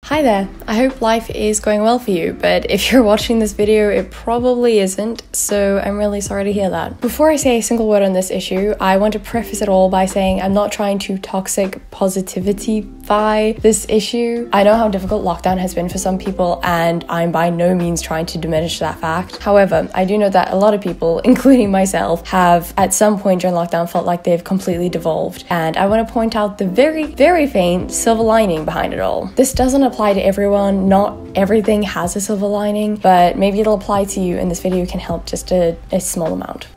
Hi there, I hope life is going well for you, but if you're watching this video, it probably isn't, so I'm really sorry to hear that. Before I say a single word on this issue, I want to preface it all by saying I'm not trying to toxic positivity-fy this issue. I know how difficult lockdown has been for some people, and I'm by no means trying to diminish that fact. However, I do know that a lot of people, including myself, have at some point during lockdown felt like they've completely devolved, and I want to point out the very, very faint silver lining behind it all. This doesn't apply to everyone. Not everything has a silver lining, but maybe it'll apply to you and this video can help just a small amount.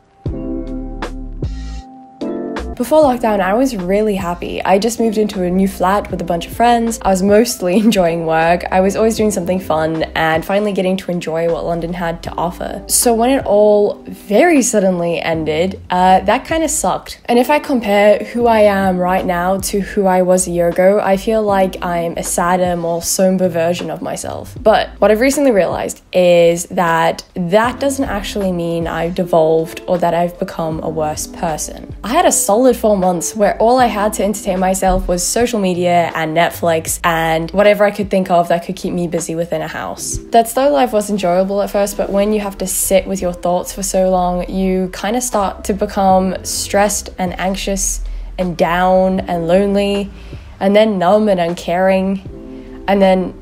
Before lockdown, I was really happy. I just moved into a new flat with a bunch of friends. I was mostly enjoying work. I was always doing something fun and finally getting to enjoy what London had to offer. So when it all very suddenly ended, that kind of sucked. And if I compare who I am right now to who I was a year ago, I feel like I'm a sadder, more somber version of myself. But what I've recently realized is that doesn't actually mean I've devolved or that I've become a worse person. I had a solid 4 months where all I had to entertain myself was social media and Netflix and whatever I could think of that could keep me busy within a house. That slow life was enjoyable at first, but when you have to sit with your thoughts for so long, you kind of start to become stressed and anxious and down and lonely, and then numb and uncaring, and then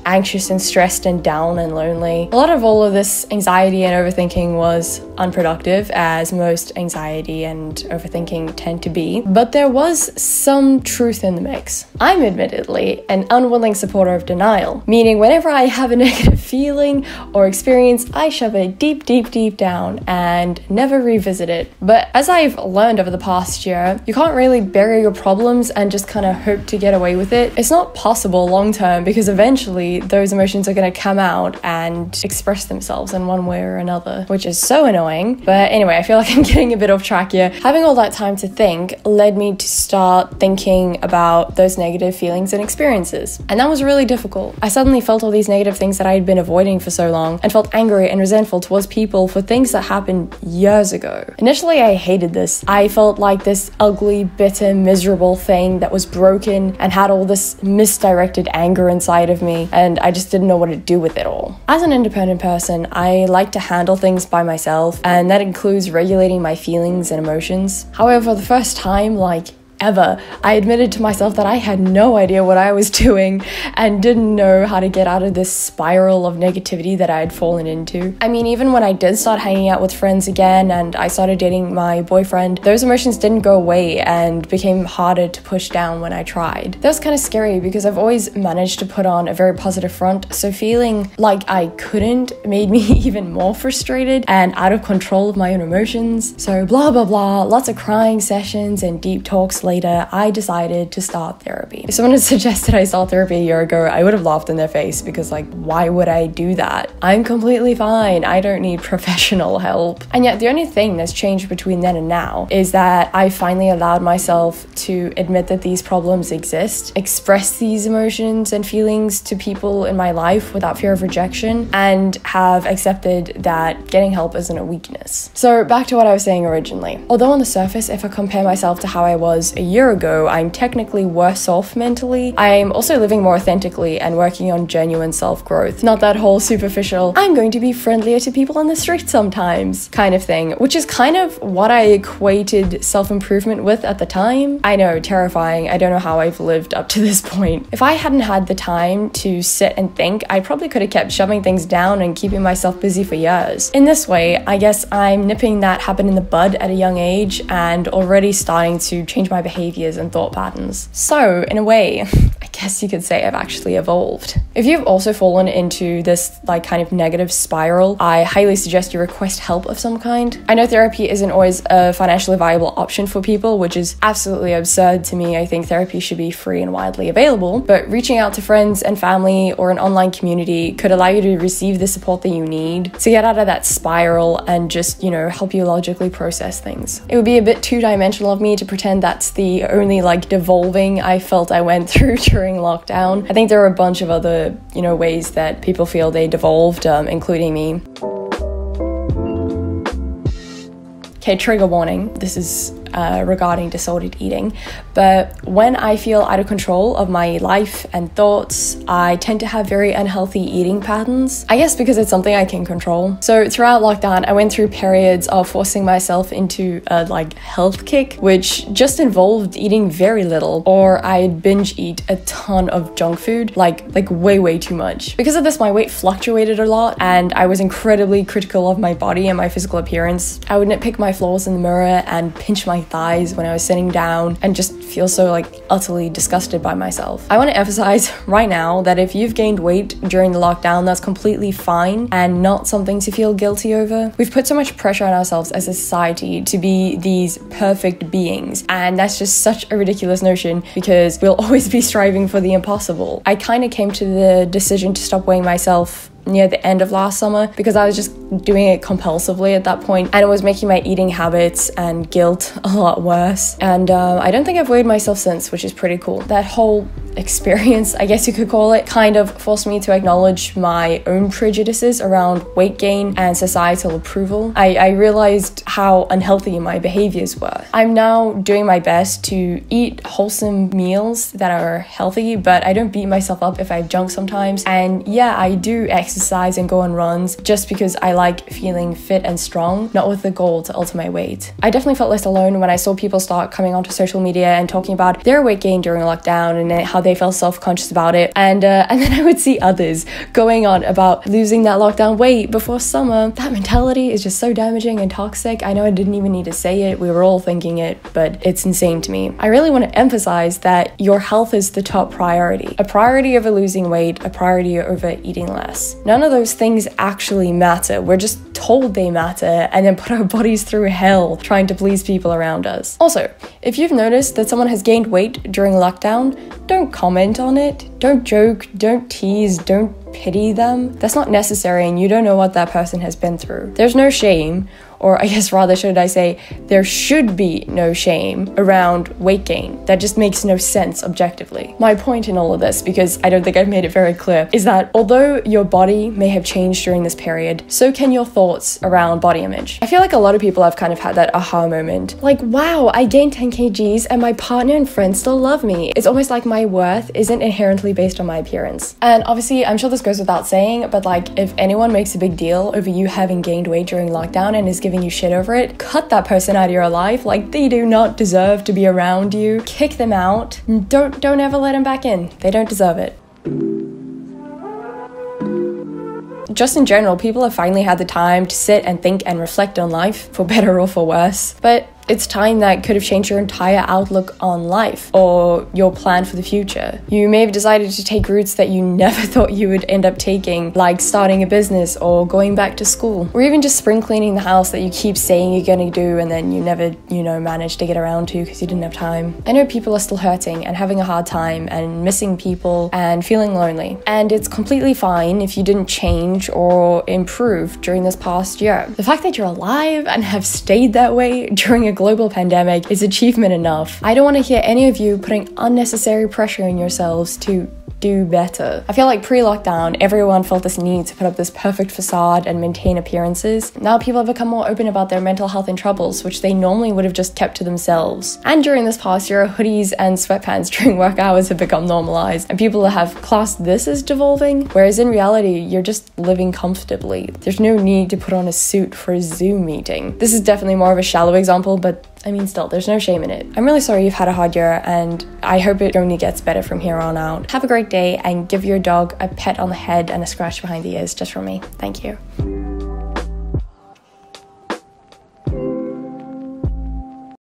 anxious and stressed and down and lonely. A lot of all of this anxiety and overthinking was unproductive, as most anxiety and overthinking tend to be, but there was some truth in the mix. I'm admittedly an unwilling supporter of denial, meaning whenever I have a negative feeling or experience, I shove it deep, deep, deep down and never revisit it. But as I've learned over the past year, you can't really bury your problems and just kind of hope to get away with it. It's not possible long term, because eventually those emotions are going to come out and express themselves in one way or another, which is so annoying. But anyway, I feel like I'm getting a bit off track here. Having all that time to think led me to start thinking about those negative feelings and experiences. And that was really difficult. I suddenly felt all these negative things that I had been avoiding for so long and felt angry and resentful towards people for things that happened years ago. Initially, I hated this. I felt like this ugly, bitter, miserable thing that was broken and had all this misdirected anger inside of me, and I just didn't know what to do with it all. As an independent person, I like to handle things by myself, and that includes regulating my feelings and emotions. However, for the first time, ever, I admitted to myself that I had no idea what I was doing and didn't know how to get out of this spiral of negativity that I had fallen into. I mean, even when I did start hanging out with friends again and I started dating my boyfriend, those emotions didn't go away and became harder to push down when I tried. That was kind of scary because I've always managed to put on a very positive front, so feeling like I couldn't made me even more frustrated and out of control of my own emotions. So blah blah blah, lots of crying sessions and deep talks later, I decided to start therapy. If someone had suggested I start therapy a year ago, I would have laughed in their face because why would I do that? I'm completely fine. I don't need professional help. And yet the only thing that's changed between then and now is that I finally allowed myself to admit that these problems exist, express these emotions and feelings to people in my life without fear of rejection, and have accepted that getting help isn't a weakness. So back to what I was saying originally. Although on the surface, if I compare myself to how I was a year ago, I'm technically worse off mentally, I'm also living more authentically and working on genuine self-growth. Not that whole superficial, I'm going to be friendlier to people on the street sometimes kind of thing, which is kind of what I equated self-improvement with at the time. I know, terrifying. I don't know how I've lived up to this point. If I hadn't had the time to sit and think, I probably could have kept shoving things down and keeping myself busy for years. In this way, I guess I'm nipping that habit in the bud at a young age and already starting to change my behaviors and thought patterns. So in a way, I guess you could say I've actually evolved. If you've also fallen into this kind of negative spiral, I highly suggest you request help of some kind. I know therapy isn't always a financially viable option for people, which is absolutely absurd to me. I think therapy should be free and widely available, but reaching out to friends and family or an online community could allow you to receive the support that you need to get out of that spiral and just, help you logically process things. It would be a bit two-dimensional of me to pretend that's the only devolving I felt I went through during lockdown. I think there are a bunch of other, ways that people feel they devolved, including me. Okay, trigger warning. This is regarding disordered eating, but when I feel out of control of my life and thoughts, I tend to have very unhealthy eating patterns. I guess because it's something I can control. So throughout lockdown, I went through periods of forcing myself into a health kick, which just involved eating very little, or I'd binge eat a ton of junk food, like way too much. Because of this, my weight fluctuated a lot, and I was incredibly critical of my body and my physical appearance. I would nitpick my flaws in the mirror and pinch my thighs when I was sitting down and just feel so utterly disgusted by myself. I want to emphasize right now that if you've gained weight during the lockdown, that's completely fine and not something to feel guilty over. We've put so much pressure on ourselves as a society to be these perfect beings, and that's just such a ridiculous notion because we'll always be striving for the impossible. I kind of came to the decision to stop weighing myself near the end of last summer because I was just doing it compulsively at that point, and it was making my eating habits and guilt a lot worse. And I don't think I've weighed myself since, which is pretty cool. That whole experience, I guess you could call it, kind of forced me to acknowledge my own prejudices around weight gain and societal approval. I realized how unhealthy my behaviors were. I'm now doing my best to eat wholesome meals that are healthy, but I don't beat myself up if I have junk sometimes. And yeah, I do exercise and go on runs just because I like feeling fit and strong, not with the goal to alter my weight. I definitely felt less alone when I saw people start coming onto social media and talking about their weight gain during lockdown and how they felt self-conscious about it. And then I would see others going on about losing that lockdown weight before summer. That mentality is just so damaging and toxic. I know I didn't even need to say it. We were all thinking it, but it's insane to me. I really want to emphasize that your health is the top priority. A priority over losing weight, a priority over eating less. None of those things actually matter. We're just told they matter and then put our bodies through hell trying to please people around us. Also, if you've noticed that someone has gained weight during lockdown, don't comment on it. Don't joke, don't tease, don't pity them. That's not necessary, and you don't know what that person has been through. There's no shame, or I guess rather should I say, there should be no shame around weight gain. That just makes no sense objectively. My point in all of this, because I don't think I've made it very clear, is that although your body may have changed during this period, so can your thoughts around body image. I feel like a lot of people have kind of had that aha moment. Like, wow, I gained 10 kgs and my partner and friends still love me. It's almost like my worth isn't inherently based on my appearance. And obviously, I'm sure this goes without saying, but if anyone makes a big deal over you having gained weight during lockdown and is giving you shit over it, cut that person out of your life. They do not deserve to be around you. Kick them out. Don't ever let them back in. They don't deserve it. Just in general, people have finally had the time to sit and think and reflect on life, for better or for worse. But it's time that could have changed your entire outlook on life or your plan for the future. You may have decided to take routes that you never thought you would end up taking, like starting a business or going back to school, or even just spring cleaning the house that you keep saying you're gonna do and then you never, manage to get around to because you didn't have time. I know people are still hurting and having a hard time and missing people and feeling lonely. And it's completely fine if you didn't change or improve during this past year. The fact that you're alive and have stayed that way during a global pandemic is achievement enough. I don't want to hear any of you putting unnecessary pressure on yourselves to do better. I feel like pre-lockdown, everyone felt this need to put up this perfect facade and maintain appearances. Now people have become more open about their mental health and troubles, which they normally would have just kept to themselves. And during this past year, hoodies and sweatpants during work hours have become normalized, and people have classed this as devolving, whereas in reality, you're just living comfortably. There's no need to put on a suit for a Zoom meeting. This is definitely more of a shallow example, but still, there's no shame in it. I'm really sorry you've had a hard year, and I hope it only gets better from here on out. Have a great day, and give your dog a pet on the head and a scratch behind the ears just from me. Thank you.